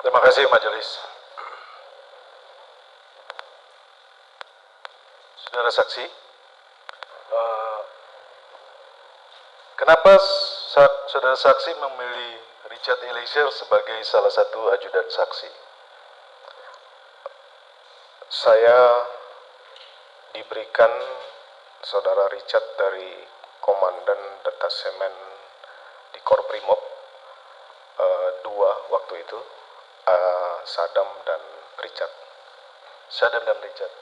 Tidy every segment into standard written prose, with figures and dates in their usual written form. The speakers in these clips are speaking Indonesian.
Terima kasih majelis. Saudara saksi, kenapa saudara saksi memilih Richard Eliezer sebagai salah satu ajudan saksi? Saya diberikan saudara Richard dari Komandan Detasemen di Korprimob 2 waktu itu, Sadam dan Richard. Sadam dan Richard.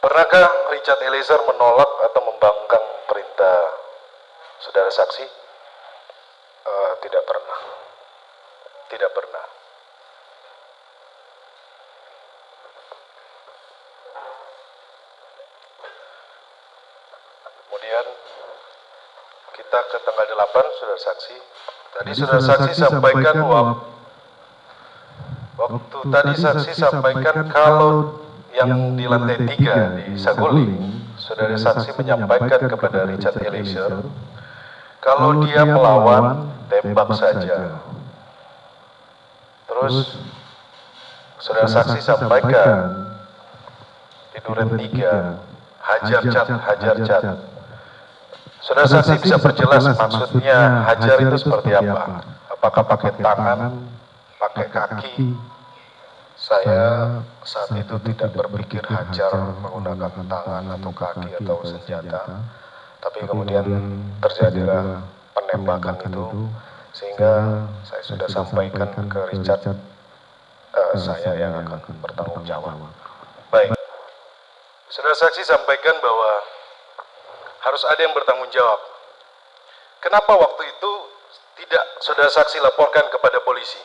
Pernahkah Richard Eliezer menolak atau membangkang perintah saudara saksi? Tidak pernah. Tidak pernah. Kemudian kita ke tanggal 8, saudara saksi. Tadi saudara saksi sampaikan waktu tadi saksi sampaikan kalau yang di lantai 3 di Saguling, saudara saksi menyampaikan kepada Richard Eliezer kalau dia melawan, tembak saja. Terus saudara saksi sampaikan di Duren 3, hajar cat. Saudara saksi bisa perjelas maksudnya hajar itu seperti apa? Apakah pakai tangan, pakai kaki? Saya saat itu tidak berpikir hajar menggunakan tangan atau kaki atau senjata, tapi kemudian terjadilah penembakan itu, sehingga saya sudah sampaikan ke Richard, saya yang akan bertanggung jawab. Baik, saudara saksi sampaikan bahwa harus ada yang bertanggung jawab. Kenapa waktu itu tidak saudara saksi laporkan kepada polisi?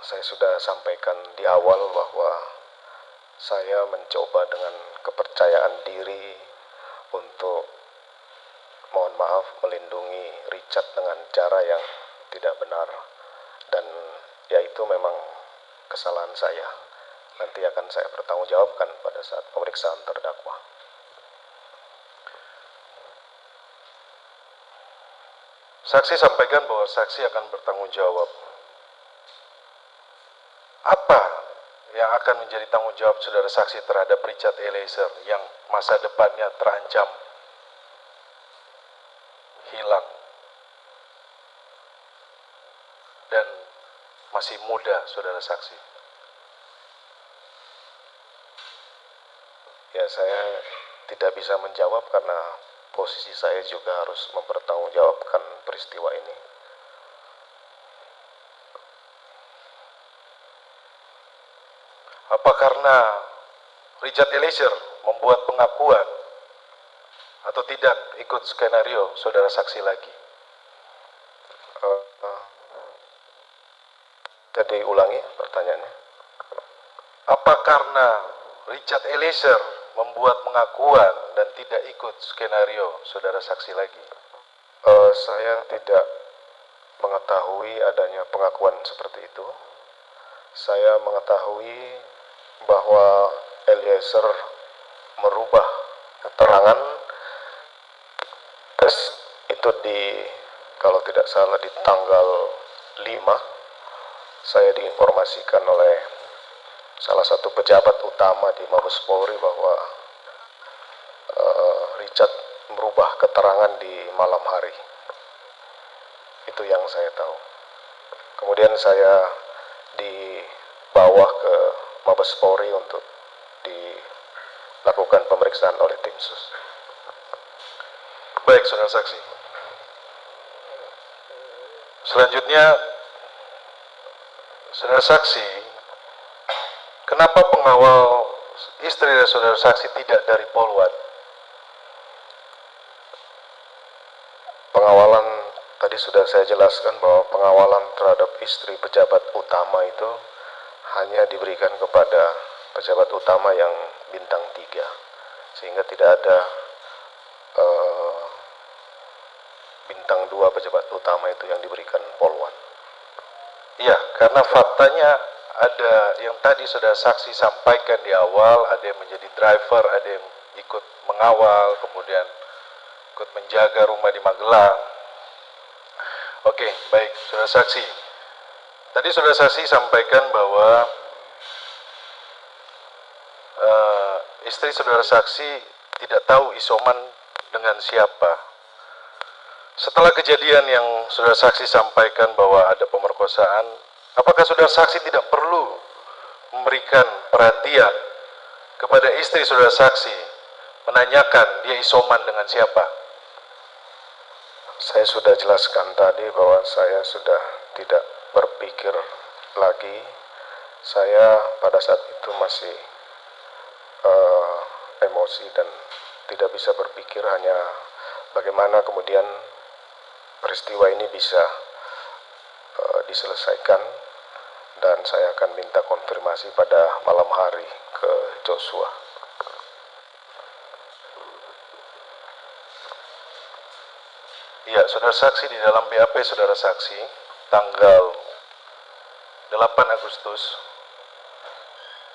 Saya sudah sampaikan di awal bahwa saya mencoba dengan kepercayaan diri untuk, mohon maaf, melindungi Richard dengan cara yang tidak benar, dan ya itu memang kesalahan saya. Nanti akan saya pertanggungjawabkan pada saat pemeriksaan terdakwa. Saksi sampaikan bahwa saksi akan bertanggung jawab. Apa yang akan menjadi tanggung jawab saudara saksi terhadap Richard Eliezer yang masa depannya terancam hilang dan masih muda, saudara saksi? Ya, saya tidak bisa menjawab karena posisi saya juga harus mempertanggungjawabkan peristiwa ini. Apa karena Richard Eliezer membuat pengakuan atau tidak ikut skenario saudara saksi lagi? Jadi ulangi pertanyaannya. Apa karena Richard Eliezer membuat pengakuan dan tidak ikut skenario saudara saksi lagi? Saya tidak mengetahui adanya pengakuan seperti itu. Saya mengetahui bahwa Eliezer merubah keterangan itu kalau tidak salah di tanggal 5. Saya diinformasikan oleh salah satu pejabat utama di Mabes Polri bahwa Richard merubah keterangan di malam hari. Itu yang saya tahu. Kemudian saya dibawa ke Mabes Polri untuk dilakukan pemeriksaan oleh tim sus. Baik, saudara saksi. Selanjutnya, saudara saksi, kenapa pengawal istri dari saudara saksi tidak dari Polwan? Pengawalan tadi sudah saya jelaskan bahwa pengawalan terhadap istri pejabat utama itu hanya diberikan kepada pejabat utama yang bintang 3, sehingga tidak ada bintang 2 pejabat utama itu yang diberikan Polwan. Iya, karena faktanya ada yang tadi saudara saksi sampaikan di awal, ada yang menjadi driver, ada yang ikut mengawal, kemudian ikut menjaga rumah di Magelang. Oke, baik, saudara saksi. Tadi saudara saksi sampaikan bahwa istri saudara saksi tidak tahu isoman dengan siapa. Setelah kejadian yang saudara saksi sampaikan bahwa ada pemerkosaan, apakah saudara saksi tidak perlu memberikan perhatian kepada istri saudara saksi, menanyakan dia isoman dengan siapa? Saya sudah jelaskan tadi bahwa saya sudah tidak berpikir lagi. Saya pada saat itu masih emosi dan tidak bisa berpikir, hanya bagaimana kemudian peristiwa ini bisa diselesaikan, dan saya akan minta konfirmasi pada malam hari ke Joshua. Ya, saudara saksi, di dalam BAP saudara saksi tanggal 8 Agustus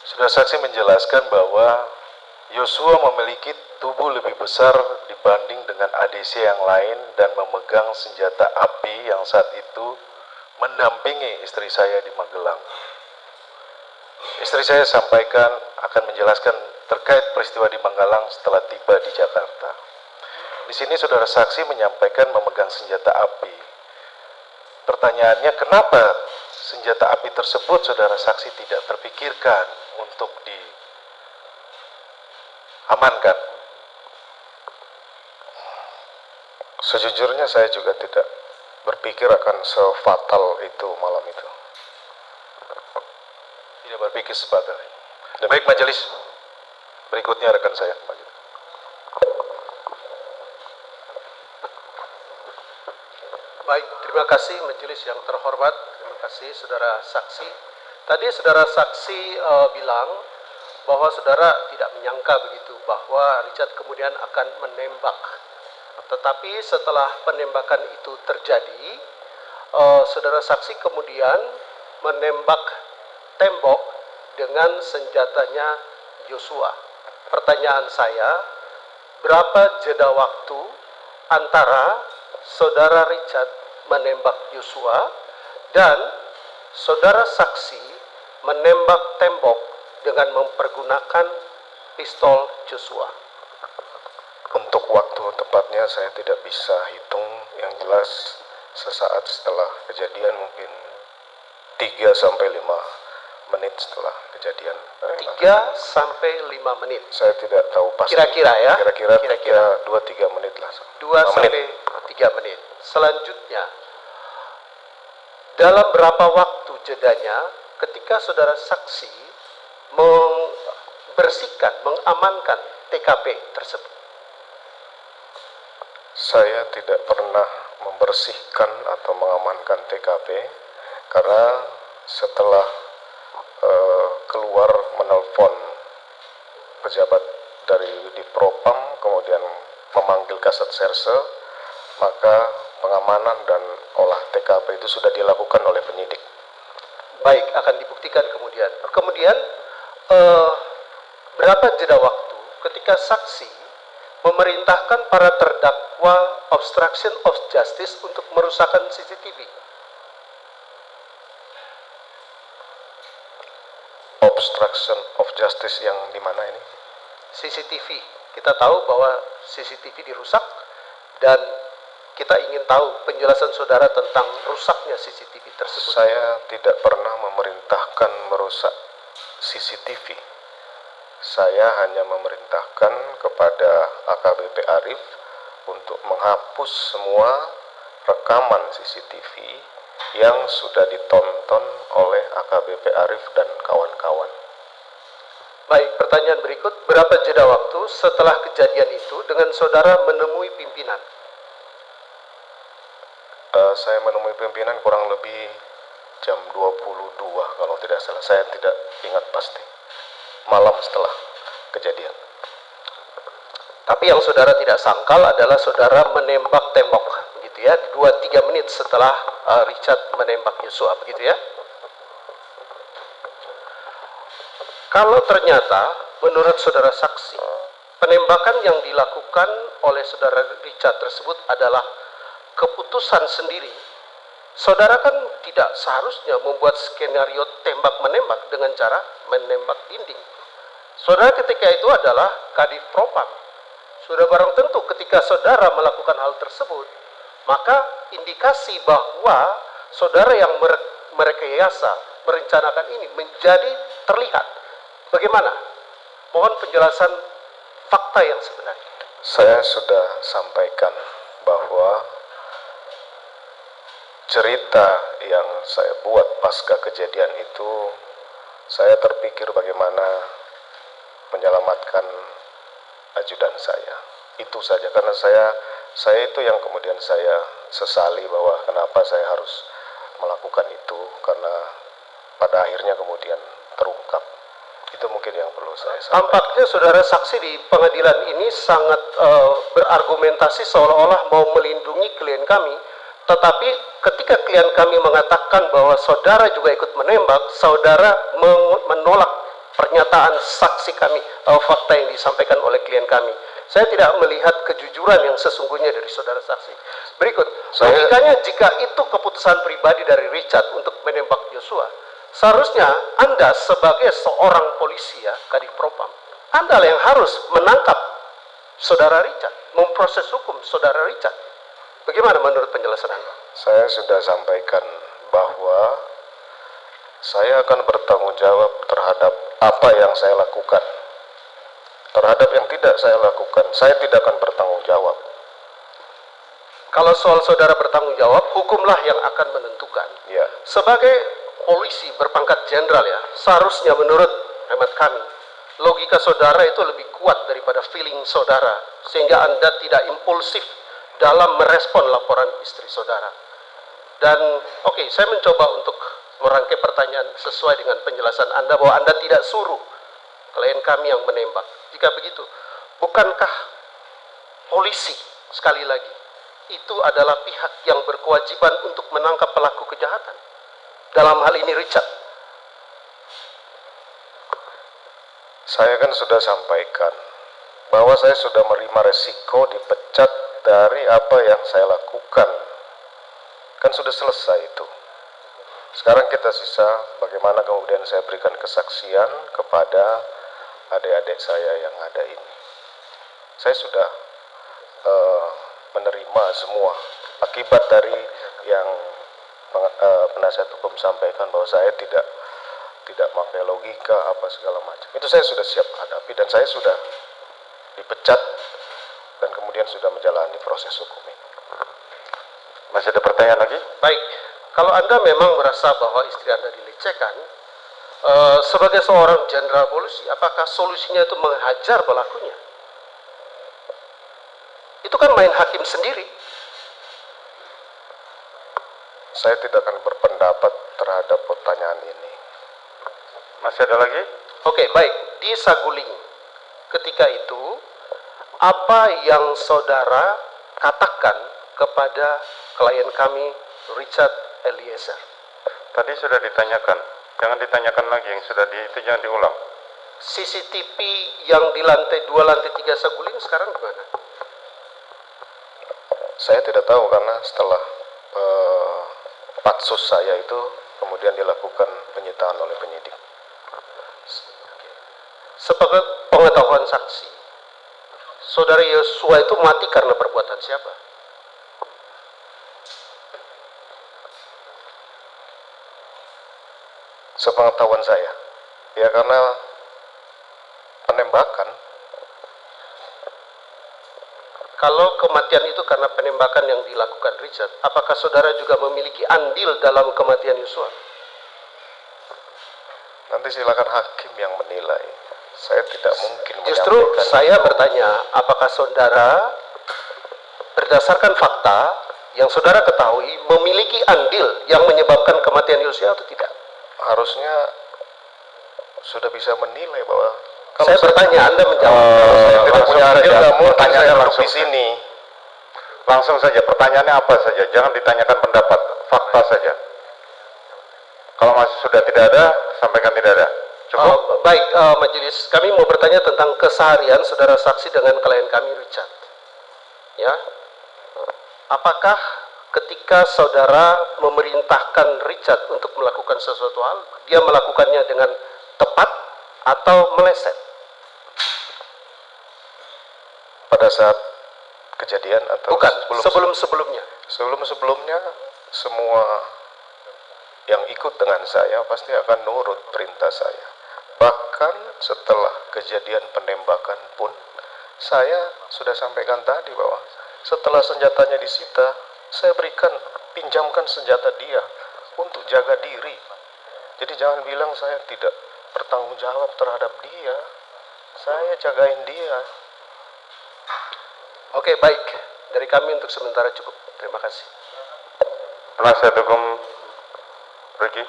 saudara saksi menjelaskan bahwa Yosua memiliki tubuh lebih besar dibanding dengan ADC yang lain dan memegang senjata api yang saat itu mendampingi istri saya di Magelang. Istri saya sampaikan akan menjelaskan terkait peristiwa di Magelang setelah tiba di Jakarta. Di sini saudara saksi menyampaikan memegang senjata api. Pertanyaannya, kenapa senjata api tersebut saudara saksi tidak terpikirkan untuk diamankan? Sejujurnya saya juga tidak berpikir akan sefatal itu malam itu. Tidak berpikir sefatal. Baik majelis, berikutnya rekan saya. Baik, terima kasih majelis yang terhormat. Terima kasih saudara saksi. Tadi saudara saksi bilang bahwa saudara tidak menyangka begitu bahwa Richard kemudian akan menembak. Tetapi setelah penembakan itu terjadi, saudara saksi kemudian menembak tembok dengan senjatanya Joshua. Pertanyaan saya, berapa jeda waktu antara saudara Richard menembak Joshua dan saudara saksi menembak tembok dengan mempergunakan pistol Joshua? Untuk waktu tepatnya saya tidak bisa hitung, yang jelas sesaat setelah kejadian, mungkin 3 sampai 5 menit setelah kejadian. 3 sampai 5 menit. Saya tidak tahu pasti. Kira-kira ya? Kira-kira 2-3 menit lah. 2 sampai 3 menit. Selanjutnya, dalam berapa waktu jedanya ketika saudara saksi membersihkan, mengamankan TKP tersebut? Saya tidak pernah membersihkan atau mengamankan TKP karena setelah keluar menelpon pejabat dari di Propam, kemudian memanggil Kasat Serse, maka pengamanan dan olah TKP itu sudah dilakukan oleh penyidik. Baik, akan dibuktikan kemudian. Kemudian berapa jeda waktu ketika saksi memerintahkan para terdakwa obstruction of justice untuk merusakkan CCTV? Obstruction of justice yang di mana ini? CCTV. Kita tahu bahwa CCTV dirusak dan kita ingin tahu penjelasan saudara tentang rusaknya CCTV tersebut. Saya tidak pernah memerintahkan merusak CCTV. Saya hanya memerintahkan kepada AKBP Arif untuk menghapus semua rekaman CCTV yang sudah ditonton oleh AKBP Arif dan kawan-kawan. Baik, pertanyaan berikut, berapa jeda waktu setelah kejadian itu dengan saudara menemui pimpinan? Saya menemui pimpinan kurang lebih jam 22 kalau tidak salah, saya tidak ingat pasti. Malam setelah kejadian. Tapi yang saudara tidak sangkal adalah saudara menembak tembok, begitu ya, 2-3 menit setelah Richard menembak Yosua, begitu ya. Kalau ternyata menurut saudara saksi, penembakan yang dilakukan oleh saudara Richard tersebut adalah keputusan sendiri Saudara kan tidak seharusnya membuat skenario tembak-menembak dengan cara menembak dinding. Saudara ketika itu adalah Kadif Propam. Sudah barang tentu ketika saudara melakukan hal tersebut, maka indikasi bahwa saudara yang merekayasa, merencanakan ini menjadi terlihat. Bagaimana? Mohon penjelasan fakta yang sebenarnya. Saya sudah sampaikan bahwa cerita yang saya buat pasca kejadian itu, saya terpikir bagaimana menyelamatkan ajudan saya. Itu saja, karena saya itu yang kemudian saya sesali bahwa kenapa saya harus melakukan itu, karena pada akhirnya kemudian terungkap. Itu mungkin yang perlu saya sampaikan. Tampaknya saudara saksi di pengadilan ini sangat berargumentasi seolah-olah mau melindungi klien kami, tetapi ketika klien kami mengatakan bahwa saudara juga ikut menembak, saudara menolak pernyataan saksi kami, fakta yang disampaikan oleh klien kami. Saya tidak melihat kejujuran yang sesungguhnya dari saudara saksi. Berikut, logikanya jika itu keputusan pribadi dari Richard untuk menembak Yosua, seharusnya Anda sebagai seorang polisi ya, Kadif Propam, Anda yang harus menangkap saudara Richard, memproses hukum saudara Richard. Bagaimana menurut penjelasan Anda? Saya sudah sampaikan bahwa saya akan bertanggung jawab terhadap apa yang saya lakukan. Terhadap yang tidak saya lakukan, saya tidak akan bertanggung jawab. Kalau soal saudara bertanggung jawab, hukumlah yang akan menentukan. Ya. Sebagai polisi berpangkat jenderal ya, seharusnya menurut hemat kami, logika saudara itu lebih kuat daripada feeling saudara, sehingga Anda tidak impulsif dalam merespon laporan istri saudara. Dan oke, saya mencoba untuk merangkai pertanyaan sesuai dengan penjelasan Anda bahwa Anda tidak suruh klien kami yang menembak. Jika begitu, bukankah polisi sekali lagi itu adalah pihak yang berkewajiban untuk menangkap pelaku kejahatan? Dalam hal ini Richard. Saya kan sudah sampaikan bahwa saya sudah menerima resiko dipecat dari apa yang saya lakukan. Kan sudah selesai itu. Sekarang kita sisa bagaimana kemudian saya berikan kesaksian kepada adik-adik saya yang ada ini. Saya sudah menerima semua akibat dari yang penasihat hukum sampaikan bahwa saya tidak pakai logika apa segala macam. Itu saya sudah siap hadapi dan saya sudah dipecat dan kemudian sudah menjalani proses hukum ini. Masih ada pertanyaan lagi? Baik, kalau Anda memang merasa bahwa istri Anda dilecehkan, sebagai seorang jenderal polisi, apakah solusinya itu menghajar pelakunya? Itu kan main hakim sendiri. Saya tidak akan berpendapat terhadap pertanyaan ini. Masih ada lagi? Oke, baik. Di Saguling, ketika itu, apa yang saudara katakan kepada klien kami, Richard Eliezer? Tadi sudah ditanyakan. Jangan ditanyakan lagi, yang sudah itu jangan diulang. CCTV yang di lantai 2, lantai 3 Saguling sekarang gimana? Saya tidak tahu karena setelah patsus saya itu kemudian dilakukan penyitaan oleh penyidik. Sebagai pengetahuan saksi, saudara Yosua itu mati karena perbuatan siapa? Sepengetahuan saya, ya karena penembakan. Kalau kematian itu karena penembakan yang dilakukan Richard, apakah saudara juga memiliki andil dalam kematian Yosua? Nanti silakan hakim yang menilai. Saya tidak mungkin Justru menyampaikan saya itu. bertanya, apakah saudara berdasarkan fakta yang saudara ketahui memiliki andil yang menyebabkan kematian Yosua atau tidak? Harusnya sudah bisa menilai bahwa Saya bertanya, Anda menjawab. saya tidak langsung punya andil, saja. nggak mungkin saya Pertanyaannya duduk langsung. di sini. Langsung saja, pertanyaannya apa saja. Jangan ditanyakan pendapat, fakta saja. Kalau masih sudah tidak ada, sampaikan tidak ada. Cukup? Baik, majelis, kami mau bertanya tentang keseharian saudara saksi dengan klien kami Richard. Ya, apakah ketika saudara memerintahkan Richard untuk melakukan sesuatu hal, dia melakukannya dengan tepat atau meleset? Pada saat kejadian atau Bukan, sebelum-sebelumnya. Sebelum-sebelumnya semua yang ikut dengan saya pasti akan nurut perintah saya. Bahkan setelah kejadian penembakan pun, saya sudah sampaikan tadi bahwa setelah senjatanya disita, saya pinjamkan senjata dia untuk jaga diri. Jadi jangan bilang saya tidak bertanggung jawab terhadap dia. Saya jagain dia. Oke, baik. Dari kami untuk sementara cukup. Terima kasih. Penasihat hukum Ricky.